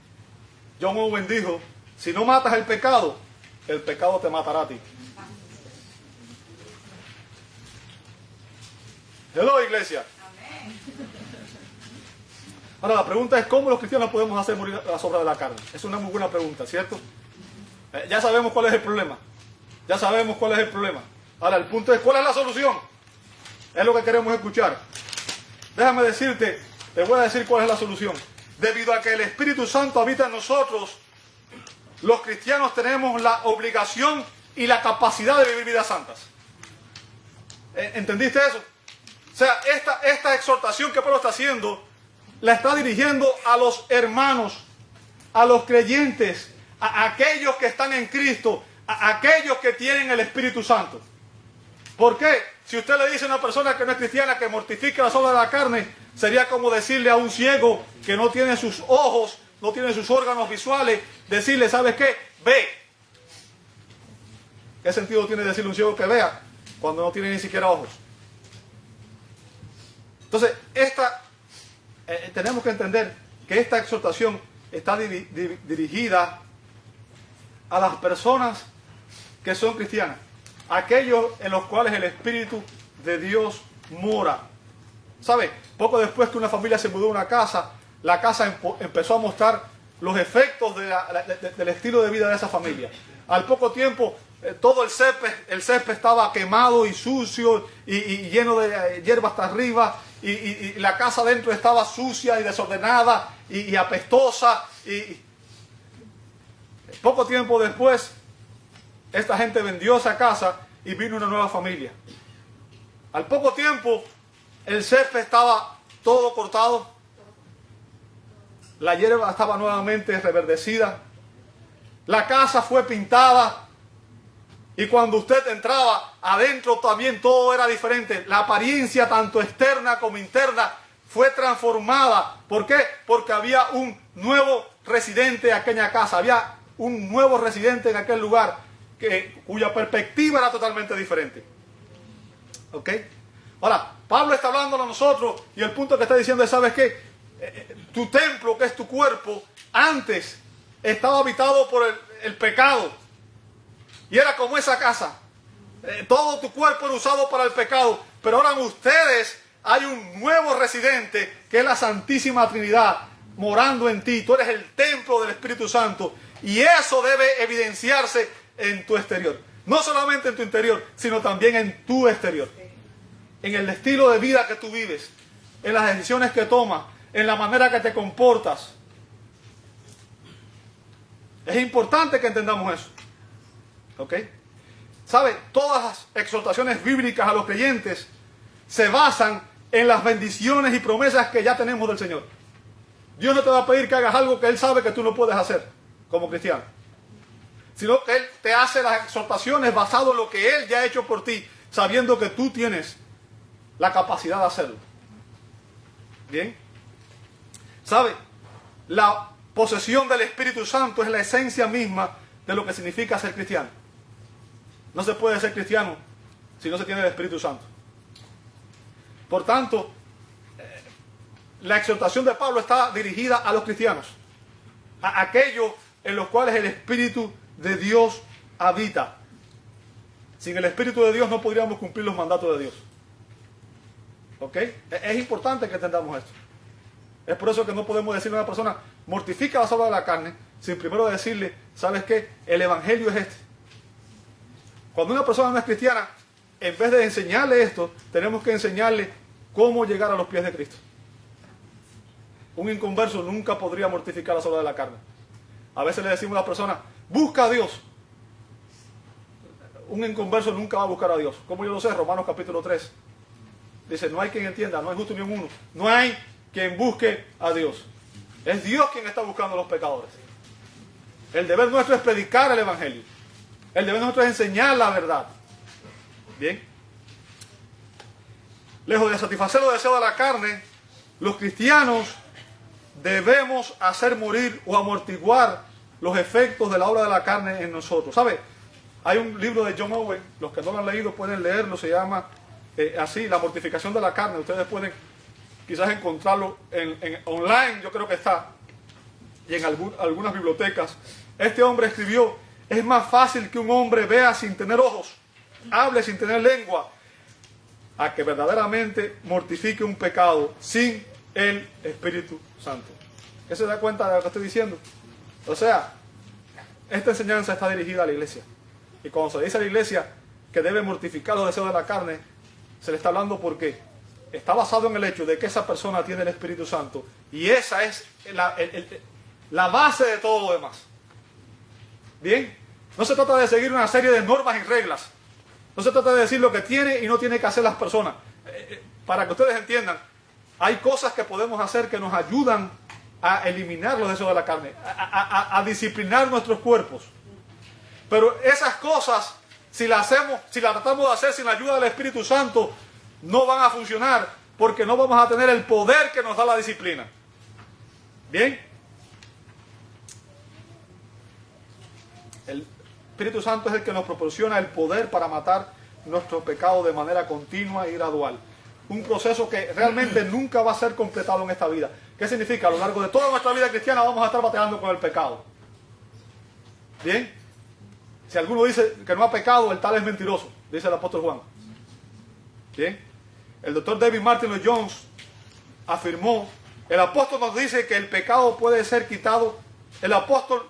Speaker 1: John Owen dijo, si no matas el pecado te matará a ti. Hello, iglesia. Ahora la pregunta es, ¿cómo los cristianos podemos hacer morir las obras de la carne? Es una muy buena pregunta, ¿cierto? Ya sabemos cuál es el problema. Ya sabemos cuál es el problema. Ahora el punto es, ¿cuál es la solución? Es lo que queremos escuchar. Déjame decirte, te voy a decir cuál es la solución. Debido a que el Espíritu Santo habita en nosotros, los cristianos tenemos la obligación y la capacidad de vivir vidas santas. ¿Entendiste eso? O sea, esta exhortación que Pablo está haciendo, la está dirigiendo a los hermanos, a los creyentes, a aquellos que están en Cristo, a aquellos que tienen el Espíritu Santo. ¿Por qué? Si usted le dice a una persona que no es cristiana que mortifique las obras de la carne, sería como decirle a un ciego que no tiene sus ojos, no tiene sus órganos visuales, decirle, ¿sabes qué? Ve. ¿Qué sentido tiene decirle a un ciego que vea cuando no tiene ni siquiera ojos? Entonces, tenemos que entender que esta exhortación está dirigida a las personas que son cristianas, aquellos en los cuales el Espíritu de Dios mora. ¿Sabe? Poco después que una familia se mudó a una casa, la casa empezó a mostrar los efectos del estilo de vida de esa familia. Al poco tiempo, todo el césped estaba quemado y sucio y lleno de hierba hasta arriba, y la casa dentro estaba sucia y desordenada y apestosa. Y poco tiempo después, esta gente vendió esa casa y vino una nueva familia. Al poco tiempo, el césped estaba todo cortado, la hierba estaba nuevamente reverdecida, la casa fue pintada, y cuando usted entraba adentro también todo era diferente. La apariencia tanto externa como interna fue transformada. ¿Por qué? Porque había un nuevo residente en aquella casa, había un nuevo residente en aquel lugar cuya perspectiva era totalmente diferente. ¿Ok? Ahora, Pablo está hablando a nosotros y el punto que está diciendo es, ¿sabes qué? Tu templo, que es tu cuerpo, antes estaba habitado por el pecado. Y era como esa casa. Todo tu cuerpo era usado para el pecado. Pero ahora en ustedes hay un nuevo residente, que es la Santísima Trinidad, morando en ti. Tú eres el templo del Espíritu Santo. Y eso debe evidenciarse en tu exterior. No solamente en tu interior, sino también en tu exterior. En el estilo de vida que tú vives. En las decisiones que tomas. En la manera que te comportas. Es importante que entendamos eso. ¿Ok? ¿Sabe? Todas las exhortaciones bíblicas a los creyentes se basan en las bendiciones y promesas que ya tenemos del Señor. Dios no te va a pedir que hagas algo que Él sabe que tú no puedes hacer como cristiano, sino que Él te hace las exhortaciones basado en lo que Él ya ha hecho por ti, sabiendo que tú tienes la capacidad de hacerlo. ¿Bien? ¿Sabe? La posesión del Espíritu Santo es la esencia misma de lo que significa ser cristiano. No se puede ser cristiano si no se tiene el Espíritu Santo. Por tanto, la exhortación de Pablo está dirigida a los cristianos, a aquellos en los cuales el Espíritu de Dios habita. Sin el Espíritu de Dios no podríamos cumplir los mandatos de Dios. ¿Ok? Es importante que entendamos esto. Es por eso que no podemos decirle a una persona, mortifica las obras de la carne, sin primero decirle, ¿sabes qué? El Evangelio es este. Cuando una persona no es cristiana, en vez de enseñarle esto, tenemos que enseñarle cómo llegar a los pies de Cristo. Un inconverso nunca podría mortificar las obras de la carne. A veces le decimos a la persona, busca a Dios. Un inconverso nunca va a buscar a Dios. ¿Cómo yo lo sé? Romanos capítulo 3. Dice, no hay quien entienda, no hay justo ni un uno. No hay quien busque a Dios. Es Dios quien está buscando a los pecadores. El deber nuestro es predicar el Evangelio. El deber nuestro es enseñar la verdad. Bien. Lejos de satisfacer los deseos de la carne, los cristianos debemos hacer morir o amortiguar los efectos de la obra de la carne en nosotros. ¿Sabe? Hay un libro de John Owen, los que no lo han leído pueden leerlo, se llama así, La mortificación de la carne. Ustedes pueden quizás encontrarlo en online, yo creo que está, y en algunas bibliotecas. Este hombre escribió, es más fácil que un hombre vea sin tener ojos, hable sin tener lengua, a que verdaderamente mortifique un pecado sin el Espíritu Santo. ¿Qué se da cuenta de lo que estoy diciendo? O sea, esta enseñanza está dirigida a la iglesia. Y cuando se dice a la iglesia que debe mortificar los deseos de la carne, se le está hablando porque está basado en el hecho de que esa persona tiene el Espíritu Santo. Y esa es la base de todo lo demás. Bien, no se trata de seguir una serie de normas y reglas. No se trata de decir lo que tiene y no tiene que hacer las personas. Para que ustedes entiendan, hay cosas que podemos hacer que nos ayudan a eliminar los deseos de la carne, a disciplinar nuestros cuerpos. Pero esas cosas, si las tratamos de hacer sin la ayuda del Espíritu Santo, no van a funcionar, porque no vamos a tener el poder que nos da la disciplina. ¿Bien? El Espíritu Santo es el que nos proporciona el poder para matar nuestros pecados de manera continua y gradual. Un proceso que realmente nunca va a ser completado en esta vida. ¿Qué significa? A lo largo de toda nuestra vida cristiana vamos a estar batallando con el pecado. ¿Bien? Si alguno dice que no ha pecado, el tal es mentiroso, dice el apóstol Juan. ¿Bien? El doctor David Martin Lloyd Jones afirmó, el apóstol nos dice que el pecado puede ser quitado. El apóstol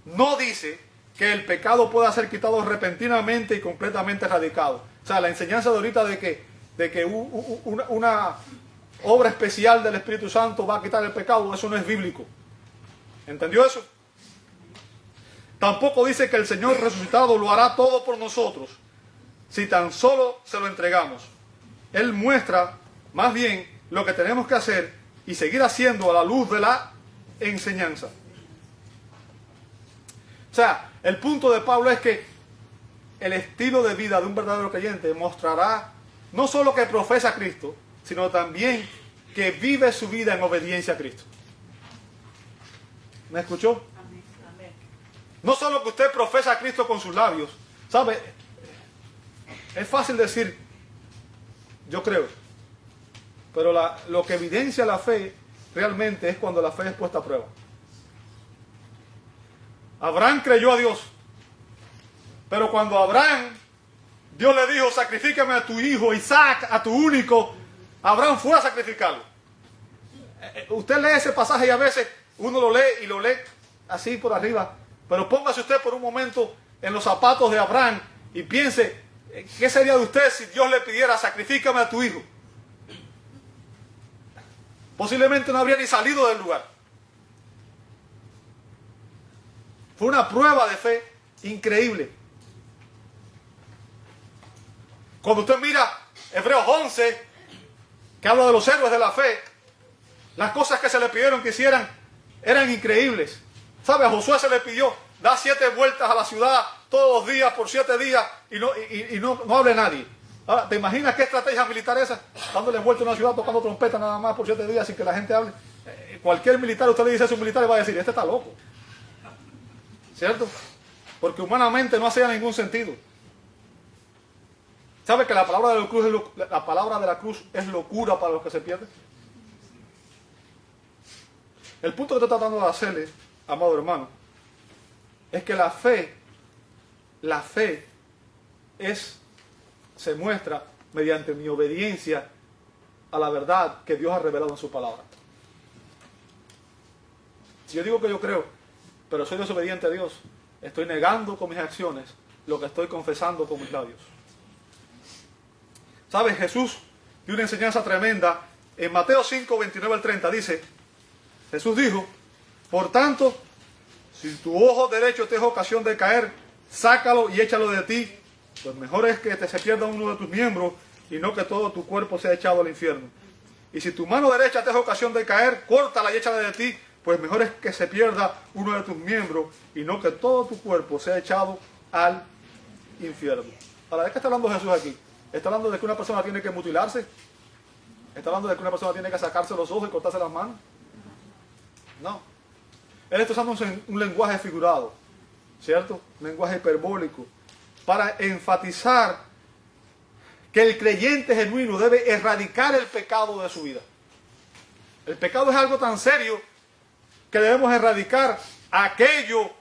Speaker 1: no dice que el pecado pueda ser quitado repentinamente y completamente erradicado. O sea, la enseñanza de ahorita de que una obra especial del Espíritu Santo va a quitar el pecado, eso no es bíblico. ¿Entendió eso? Tampoco dice que el Señor resucitado lo hará todo por nosotros, si tan solo se lo entregamos. Él muestra más bien lo que tenemos que hacer y seguir haciendo a la luz de la enseñanza. O sea, el punto de Pablo es que el estilo de vida de un verdadero creyente mostrará no solo que profesa a Cristo, sino también que vive su vida en obediencia a Cristo. ¿Me escuchó? No solo que usted profesa a Cristo con sus labios. ¿Sabe? Es fácil decir, yo creo. Pero lo que evidencia la fe realmente es cuando la fe es puesta a prueba. Abraham creyó a Dios. Pero cuando Abraham, Dios le dijo, sacrifícame a tu hijo Isaac, a tu único, Abraham fue a sacrificarlo. Usted lee ese pasaje y a veces uno lo lee y lo lee así por arriba. Pero póngase usted por un momento en los zapatos de Abraham y piense, ¿qué sería de usted si Dios le pidiera, sacrifícame a tu hijo? Posiblemente no habría ni salido del lugar. Fue una prueba de fe increíble. Cuando usted mira Hebreos 11, que habla de los héroes de la fe, las cosas que se le pidieron que hicieran eran increíbles. ¿Sabe? A Josué se le pidió, da 7 vueltas a la ciudad todos los días, por 7 días, y no hable nadie. Ahora, ¿te imaginas qué estrategia militar es esa? Dándole vuelta a una ciudad, tocando trompeta nada más por 7 días sin que la gente hable. Cualquier militar, usted le dice a su militar y va a decir, este está loco. ¿Cierto? Porque humanamente no hacía ningún sentido. ¿Sabe que la palabra de la cruz es locura para los que se pierden? El punto que estoy tratando de hacerle, amado hermano, es que la fe se muestra mediante mi obediencia a la verdad que Dios ha revelado en su palabra. Si yo digo que yo creo, pero soy desobediente a Dios, estoy negando con mis acciones lo que estoy confesando con mis labios. ¿Sabes? Jesús dio una enseñanza tremenda. En Mateo 5, 29 al 30 dice, Jesús dijo, por tanto, si tu ojo derecho te es ocasión de caer, sácalo y échalo de ti, pues mejor es que se pierda uno de tus miembros y no que todo tu cuerpo sea echado al infierno. Y si tu mano derecha te es ocasión de caer, córtala y échala de ti, pues mejor es que se pierda uno de tus miembros y no que todo tu cuerpo sea echado al infierno. Ahora, ¿de qué está hablando Jesús aquí? ¿Está hablando de que una persona tiene que mutilarse? ¿Está hablando de que una persona tiene que sacarse los ojos y cortarse las manos? No. Él está usando un lenguaje figurado, ¿cierto? Un lenguaje hiperbólico, para enfatizar que el creyente genuino debe erradicar el pecado de su vida. El pecado es algo tan serio que debemos erradicar aquello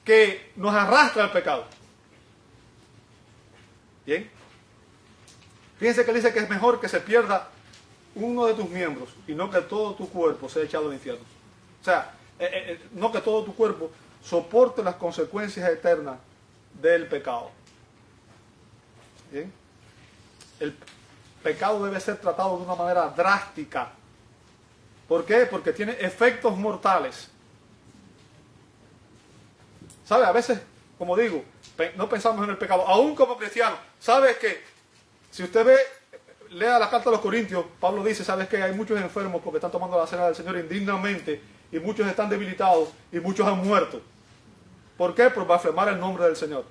Speaker 1: que nos arrastra al pecado. ¿Bien? Fíjense que él dice que es mejor que se pierda uno de tus miembros y no que todo tu cuerpo sea echado al infierno. O sea, no que todo tu cuerpo soporte las consecuencias eternas del pecado. ¿Bien? El pecado debe ser tratado de una manera drástica. ¿Por qué? Porque tiene efectos mortales. ¿Sabe? A veces, como digo, no pensamos en el pecado. Aún como cristianos, ¿sabes qué? Si usted lea la carta a los Corintios, Pablo dice, ¿sabes qué? Hay muchos enfermos porque están tomando la cena del Señor indignamente y muchos están debilitados y muchos han muerto. ¿Por qué? Por blasfemar el nombre del Señor.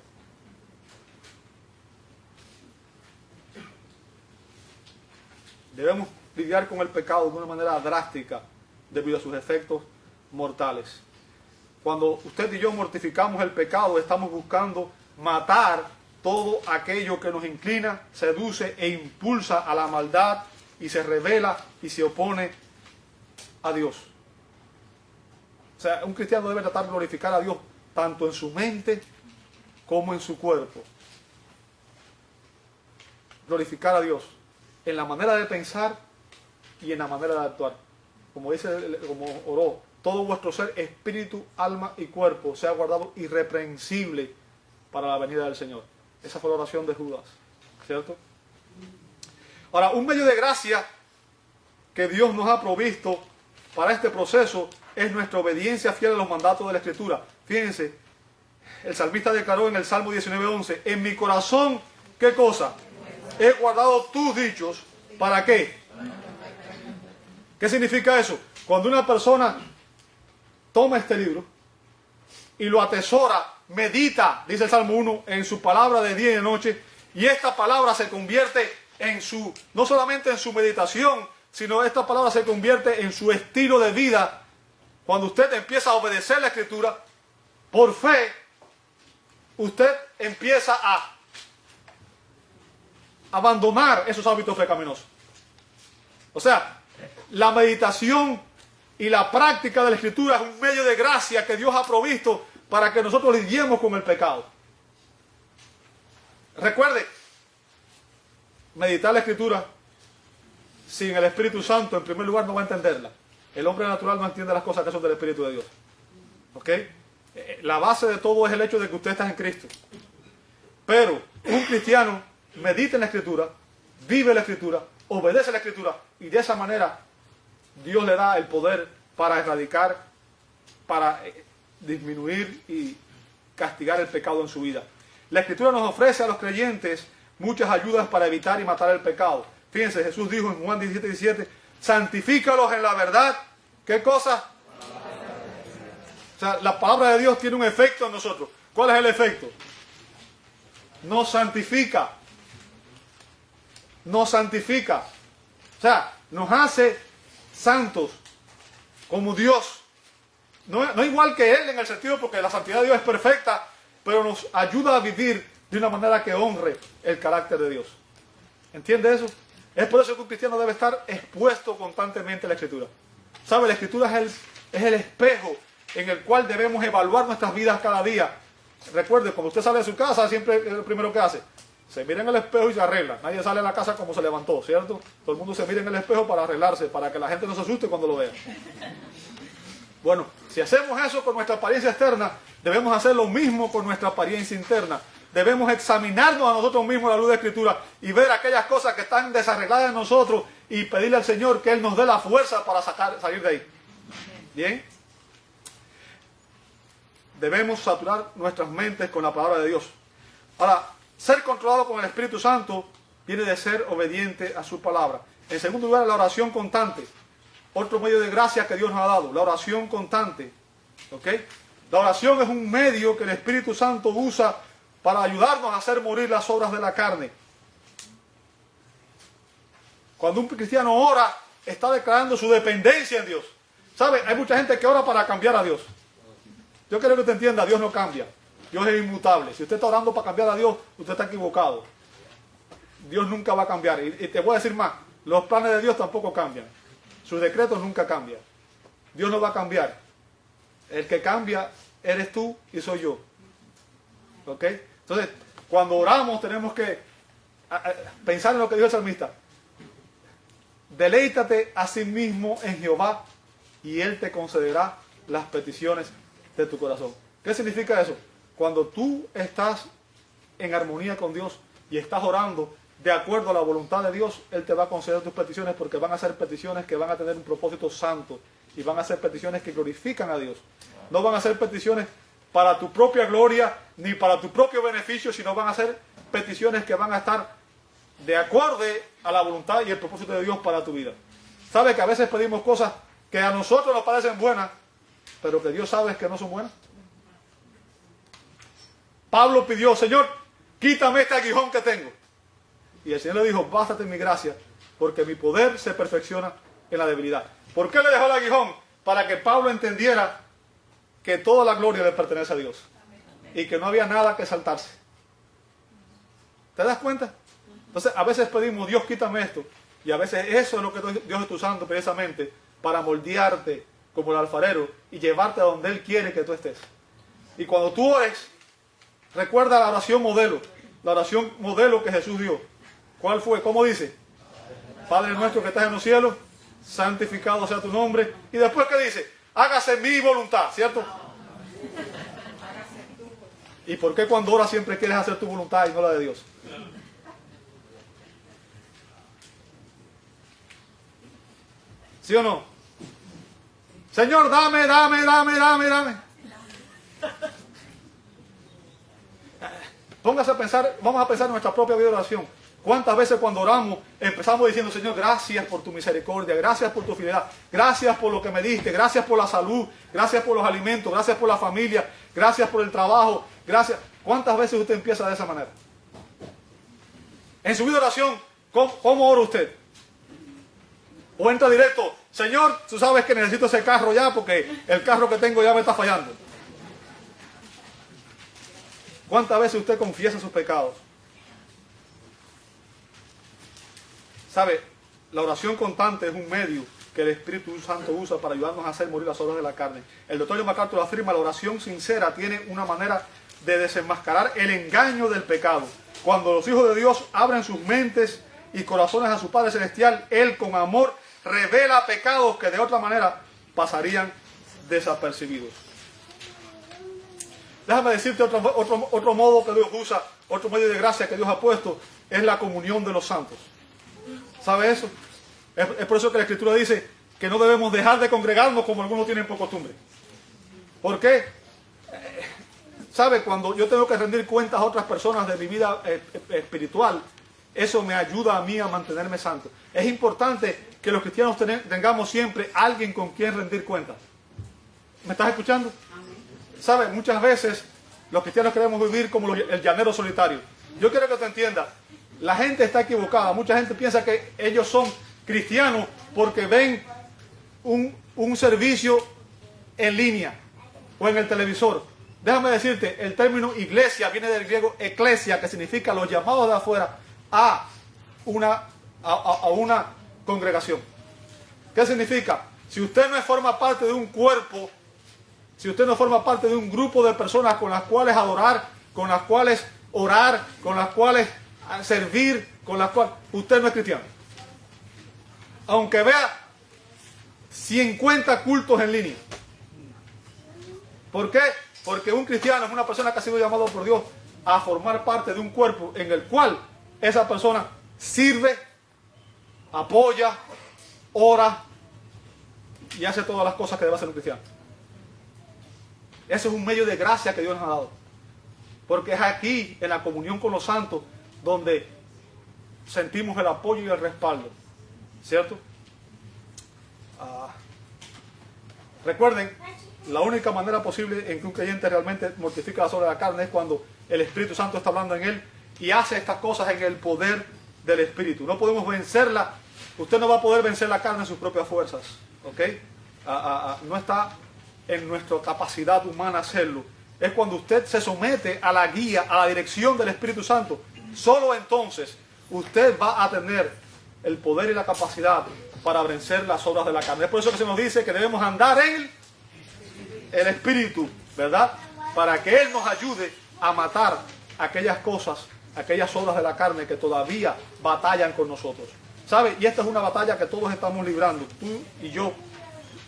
Speaker 1: Debemos lidiar con el pecado de una manera drástica debido a sus efectos mortales. Cuando usted y yo mortificamos el pecado, estamos buscando matar todo aquello que nos inclina, seduce e impulsa a la maldad y se revela y se opone a Dios. O sea, un cristiano debe tratar de glorificar a Dios tanto en su mente como en su cuerpo. Glorificar a Dios en la manera de pensar y en la manera de actuar. Como oró, todo vuestro ser, espíritu, alma y cuerpo sea guardado irreprensible para la venida del Señor. Esa fue la oración de Judas, ¿cierto? Ahora, un medio de gracia que Dios nos ha provisto para este proceso es nuestra obediencia fiel a los mandatos de la Escritura. Fíjense, el salmista declaró en el Salmo 19:11, en mi corazón, ¿qué cosa? He guardado tus dichos, ¿para qué? ¿Qué significa eso? Cuando una persona toma este libro y lo atesora, medita, dice el Salmo 1, en su palabra de día y de noche, y esta palabra se convierte en no solamente en su meditación, sino esta palabra se convierte en su estilo de vida. Cuando usted empieza a obedecer la Escritura, por fe, usted empieza a abandonar esos hábitos pecaminosos. O sea, la meditación y la práctica de la Escritura es un medio de gracia que Dios ha provisto para que nosotros lidiemos con el pecado. Recuerde, meditar la Escritura sin el Espíritu Santo, en primer lugar, no va a entenderla. El hombre natural no entiende las cosas que son del Espíritu de Dios. ¿Ok? La base de todo es el hecho de que usted está en Cristo. Pero un cristiano medita en la Escritura, vive la Escritura, obedece la Escritura, y de esa manera Dios le da el poder para erradicar, para disminuir y castigar el pecado en su vida. La Escritura nos ofrece a los creyentes muchas ayudas para evitar y matar el pecado. Fíjense, Jesús dijo en Juan 17:17, santifícalos en la verdad. ¿Qué cosa? O sea, la palabra de Dios tiene un efecto en nosotros. ¿Cuál es el efecto? Nos santifica. Nos santifica. O sea, nos hace santos como Dios. No igual que Él en el sentido porque la santidad de Dios es perfecta, pero nos ayuda a vivir de una manera que honre el carácter de Dios. ¿Entiende eso? Es por eso que un cristiano debe estar expuesto constantemente a la Escritura. ¿Sabe? La Escritura es el espejo en el cual debemos evaluar nuestras vidas cada día. Recuerde, cuando usted sale de su casa, siempre es lo primero que hace. Se mira en el espejo y se arregla. Nadie sale a la casa como se levantó, ¿cierto? Todo el mundo se mira en el espejo para arreglarse, para que la gente no se asuste cuando lo vea. Bueno, si hacemos eso con nuestra apariencia externa, debemos hacer lo mismo con nuestra apariencia interna. Debemos examinarnos a nosotros mismos a la luz de la Escritura y ver aquellas cosas que están desarregladas en nosotros y pedirle al Señor que Él nos dé la fuerza para salir de ahí. ¿Bien? Debemos saturar nuestras mentes con la palabra de Dios. Ahora, ser controlado con el Espíritu Santo viene de ser obediente a su palabra. En segundo lugar, la oración constante. Otro medio de gracia que Dios nos ha dado, la oración constante. ¿Ok? La oración es un medio que el Espíritu Santo usa para ayudarnos a hacer morir las obras de la carne. Cuando un cristiano ora, está declarando su dependencia en Dios. ¿Sabe? Hay mucha gente que ora para cambiar a Dios. Yo quiero que usted entienda, Dios no cambia. Dios es inmutable. Si usted está orando para cambiar a Dios, usted está equivocado. Dios nunca va a cambiar. Y te voy a decir más, los planes de Dios tampoco cambian. Sus decretos nunca cambian. Dios no va a cambiar. El que cambia eres tú y soy yo. ¿Ok? Entonces, cuando oramos tenemos que pensar en lo que dijo el salmista. Deleítate a sí mismo en Jehová y Él te concederá las peticiones de tu corazón. ¿Qué significa eso? Cuando tú estás en armonía con Dios y estás orando de acuerdo a la voluntad de Dios, Él te va a conceder tus peticiones porque van a ser peticiones que van a tener un propósito santo y van a ser peticiones que glorifican a Dios. No van a ser peticiones para tu propia gloria ni para tu propio beneficio, sino van a ser peticiones que van a estar de acuerdo a la voluntad y el propósito de Dios para tu vida. ¿Sabe que a veces pedimos cosas que a nosotros nos parecen buenas, pero que Dios sabe que no son buenas? Pablo pidió, Señor, quítame este aguijón que tengo. Y el Señor le dijo, bástate en mi gracia, porque mi poder se perfecciona en la debilidad. ¿Por qué le dejó el aguijón? Para que Pablo entendiera que toda la gloria le pertenece a Dios. Y que no había nada que saltarse. ¿Te das cuenta? Entonces, a veces pedimos, Dios, quítame esto. Y a veces eso es lo que Dios está usando precisamente para moldearte como el alfarero y llevarte a donde Él quiere que tú estés. Y cuando tú ores, recuerda la oración modelo que Jesús dio. ¿Cuál fue? ¿Cómo dice? Padre nuestro que estás en los cielos, santificado sea tu nombre. Y después, ¿qué dice? Hágase mi voluntad, ¿cierto? ¿Y por qué cuando oras siempre quieres hacer tu voluntad y no la de Dios? ¿Sí o no? Señor, dame. Póngase a pensar, vamos a pensar en nuestra propia vida de oración. ¿Cuántas veces cuando oramos empezamos diciendo, Señor, gracias por tu misericordia, gracias por tu fidelidad, gracias por lo que me diste, gracias por la salud, gracias por los alimentos, gracias por la familia, gracias por el trabajo, gracias? ¿Cuántas veces usted empieza de esa manera? En su vida de oración, ¿cómo ora usted? O entra directo, Señor, tú sabes que necesito ese carro ya porque el carro que tengo ya me está fallando. ¿Cuántas veces usted confiesa sus pecados? ¿Sabe? La oración constante es un medio que el Espíritu Santo usa para ayudarnos a hacer morir las obras de la carne. El doctor John MacArthur afirma: la oración sincera tiene una manera de desenmascarar el engaño del pecado. Cuando los hijos de Dios abren sus mentes y corazones a su Padre Celestial, Él con amor revela pecados que de otra manera pasarían desapercibidos. Déjame decirte otro modo que Dios usa, otro medio de gracia que Dios ha puesto, es la comunión de los santos. ¿Sabe eso? Es por eso que la Escritura dice que no debemos dejar de congregarnos como algunos tienen por costumbre. ¿Por qué? ¿Sabe? Cuando yo tengo que rendir cuentas a otras personas de mi vida espiritual, eso me ayuda a mí a mantenerme santo. Es importante que los cristianos tengamos siempre alguien con quien rendir cuentas. ¿Me estás escuchando? ¿Sabe? Muchas veces los cristianos queremos vivir como el llanero solitario. Yo quiero que te entiendas. La gente está equivocada. Mucha gente piensa que ellos son cristianos porque ven un servicio en línea o en el televisor. Déjame decirte, el término iglesia viene del griego eclesia, que significa los llamados de afuera a una congregación. ¿Qué significa? Si usted no forma parte de un cuerpo, si usted no forma parte de un grupo de personas con las cuales adorar, con las cuales orar, con las cuales servir, con las cuales usted no es cristiano. Aunque vea 50 cultos en línea. ¿Por qué? Porque un cristiano es una persona que ha sido llamado por Dios a formar parte de un cuerpo en el cual esa persona sirve, apoya, ora y hace todas las cosas que debe hacer un cristiano. Ese es un medio de gracia que Dios nos ha dado. Porque es aquí, en la comunión con los santos, donde sentimos el apoyo y el respaldo. ¿Cierto? Recuerden, la única manera posible en que un creyente realmente mortifica las obras de la carne es cuando el Espíritu Santo está hablando en él y hace estas cosas en el poder del Espíritu. No podemos vencerla. Usted no va a poder vencer la carne en sus propias fuerzas. ¿Ok? No está en nuestra capacidad humana hacerlo. Es cuando usted se somete a la guía, a la dirección del Espíritu Santo. Solo entonces usted va a tener el poder y la capacidad para vencer las obras de la carne. Es por eso que se nos dice que debemos andar en el Espíritu, ¿verdad? Para que Él nos ayude a matar aquellas cosas, aquellas obras de la carne que todavía batallan con nosotros. ¿Sabe? Y esta es una batalla que todos estamos librando, tú y yo.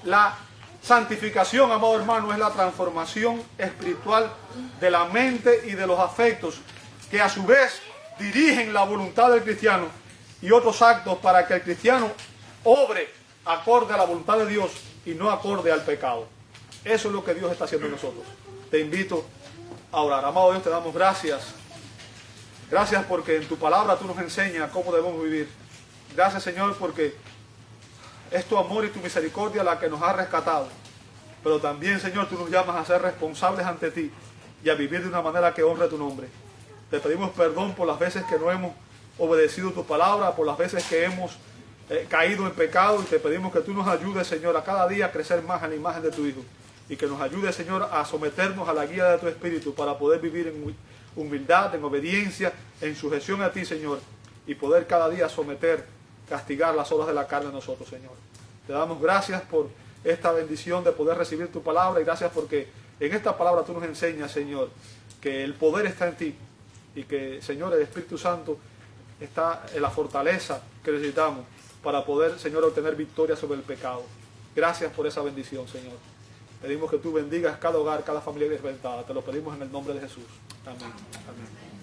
Speaker 1: La santificación, amado hermano, es la transformación espiritual de la mente y de los afectos, que a su vez dirigen la voluntad del cristiano y otros actos para que el cristiano obre acorde a la voluntad de Dios y no acorde al pecado. Eso es lo que Dios está haciendo en nosotros. Te invito a orar. Amado Dios, te damos gracias. Gracias porque en tu palabra tú nos enseñas cómo debemos vivir. Gracias, Señor, porque es tu amor y tu misericordia la que nos ha rescatado. Pero también, Señor, tú nos llamas a ser responsables ante ti y a vivir de una manera que honre tu nombre. Te pedimos perdón por las veces que no hemos obedecido tu palabra, por las veces que hemos caído en pecado, y te pedimos que tú nos ayudes, Señor, a cada día a crecer más en la imagen de tu Hijo. Y que nos ayudes, Señor, a someternos a la guía de tu Espíritu para poder vivir en humildad, en obediencia, en sujeción a ti, Señor. Y poder cada día someter, castigar las obras de la carne en nosotros, Señor. Te damos gracias por esta bendición de poder recibir tu palabra, y gracias porque en esta palabra tú nos enseñas, Señor, que el poder está en ti y que, Señor, el Espíritu Santo está en la fortaleza que necesitamos para poder, Señor, obtener victoria sobre el pecado. Gracias por esa bendición, Señor. Pedimos que tú bendigas cada hogar, cada familia desventada. Te lo pedimos en el nombre de Jesús. Amén. Amén.